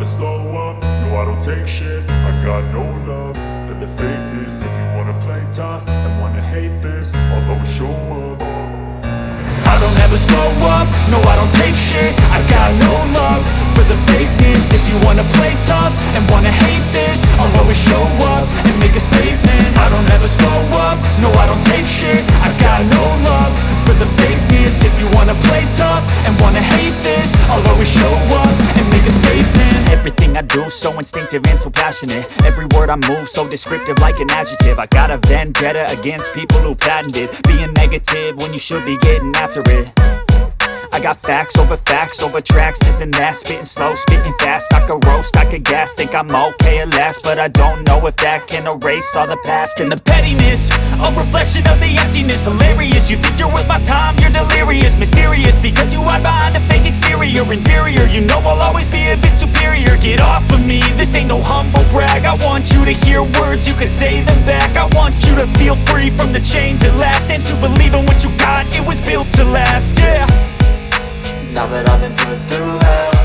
slow up, no I don't take shit. I got no love for the fakeness. If you wanna play tough and wanna hate this, I'll always show up. I don't ever slow up, no I don't take shit. I got no love for the fakeness. If you wanna play tough and wanna hate this, I'll always show up and make a statement. I don't ever slow up, no I don't take shit. I got no love for the fakeness. If you wanna play tough and wanna hate this, I'll always show up and make a statement. Everything I do so instinctive and so passionate. Every word I move so descriptive like an adjective. I got a vendetta against people who patented being negative when you should be getting after it. I got facts over tracks, this and that. Spitting slow, spitting fast, I could roast, I could gas. Think I'm okay at last, but I don't know if that can erase all the past. And the pettiness, a reflection of the emptiness. Hilarious, you think you're worth my time, you're delirious. Mysterious, because you hide behind a fake exterior. Inferior, you know I'll always be a bit superior. Get off of me, this ain't no humble brag. I want you to hear words, you can say them back. I want you to feel free from the chains at last, and to believe in what you got, it was built to last, yeah. Now that I've been put through hell,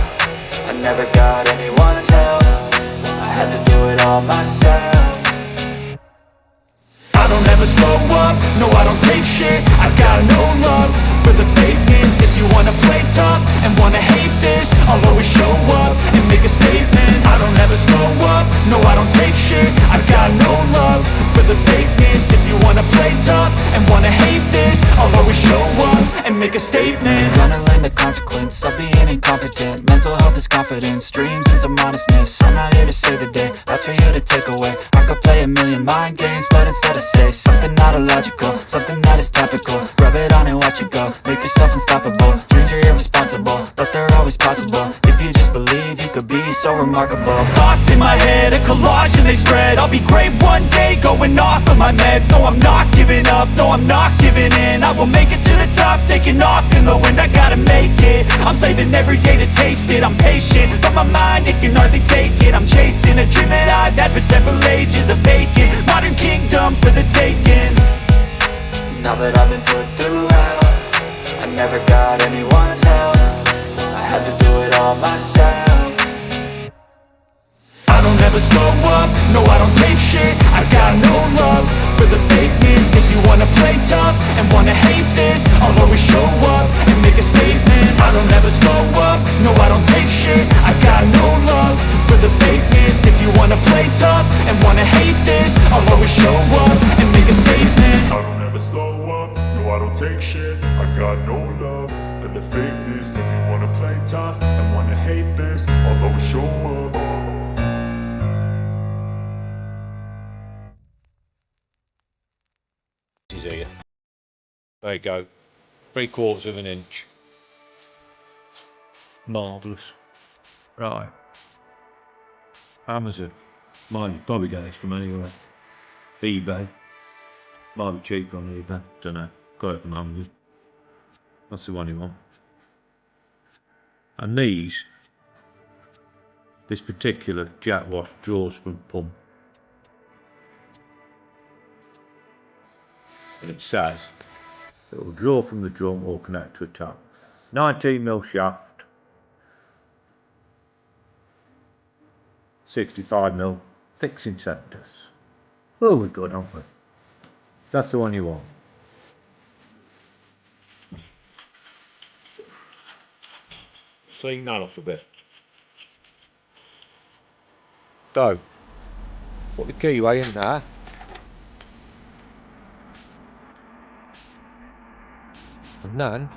I never got anyone's help. I had to do it all myself. I don't ever slow up, no I don't take shit. I got no love for the fakeness. If you wanna play tough and wanna hate this, I'll always show up and make a statement. I don't ever slow up, no I don't take shit. I got no love for the fakeness. If you wanna play tough and wanna hate this, I'll always show up and make a statement. Gonna learn the consequence of being incompetent. Mental health is confidence, dreams and some honestness. I'm not here to save the day, that's for you to take away. I could play a million mind games, but instead I say something not illogical, something that is topical. Rub it on and watch it go, make yourself unstoppable. Dreams are irresponsible, but they're always possible. If you just believe, you could be so remarkable. Thoughts in my head, a collage and they spread. I'll be great one day, going off of my meds. No, I'm not giving up, no, I'm not giving in. I will make it to the top, taking off in the wind. I gotta make it, I'm saving every day to taste it. I'm patient, but my mind, it can hardly take it. I'm chasing a dream that I've had for several ages. A vacant, modern kingdom for the taking. Now that I've been put through hell, I never got anyone's help. I had to do it all myself. I don't ever slow up, no I don't take shit. I got no love for the fakeness. If you wanna play tough and wanna hate this, I'll always show up and make a statement. I don't ever slow up, no I don't take shit. I got no love for the fakeness. If you wanna play tough and wanna hate this, I'll always show up and make a statement. I don't ever slow up, no I don't take shit. I got no love for the fakeness. If you wanna play tough and wanna hate this, I'll always show up. Here. There you go. 3/4 of an inch. Marvellous. Right. Amazon. Might probably get this from anywhere. eBay. Might be cheaper on eBay. Don't know. Got it from Amazon. That's the one you want. And this particular jack wash draws from pump. And it says it will draw from the drum or connect to a tap. 19mm shaft, 65mm fixing centres. Oh, we're good, aren't we? That's the one you want. Clean that off a bit. So, put the keyway in there. And then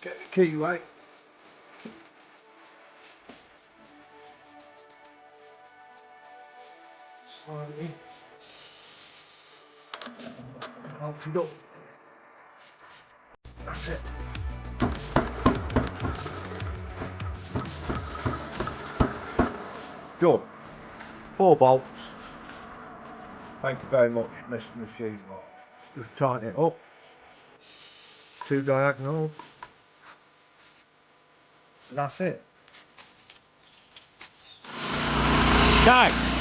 get the keyway. Slowly. Off it up. That's it. Done. 4 bolts. Thank you very much, Mr. Machine. Just tighten it up. 2 diagonals. And that's it. Okay.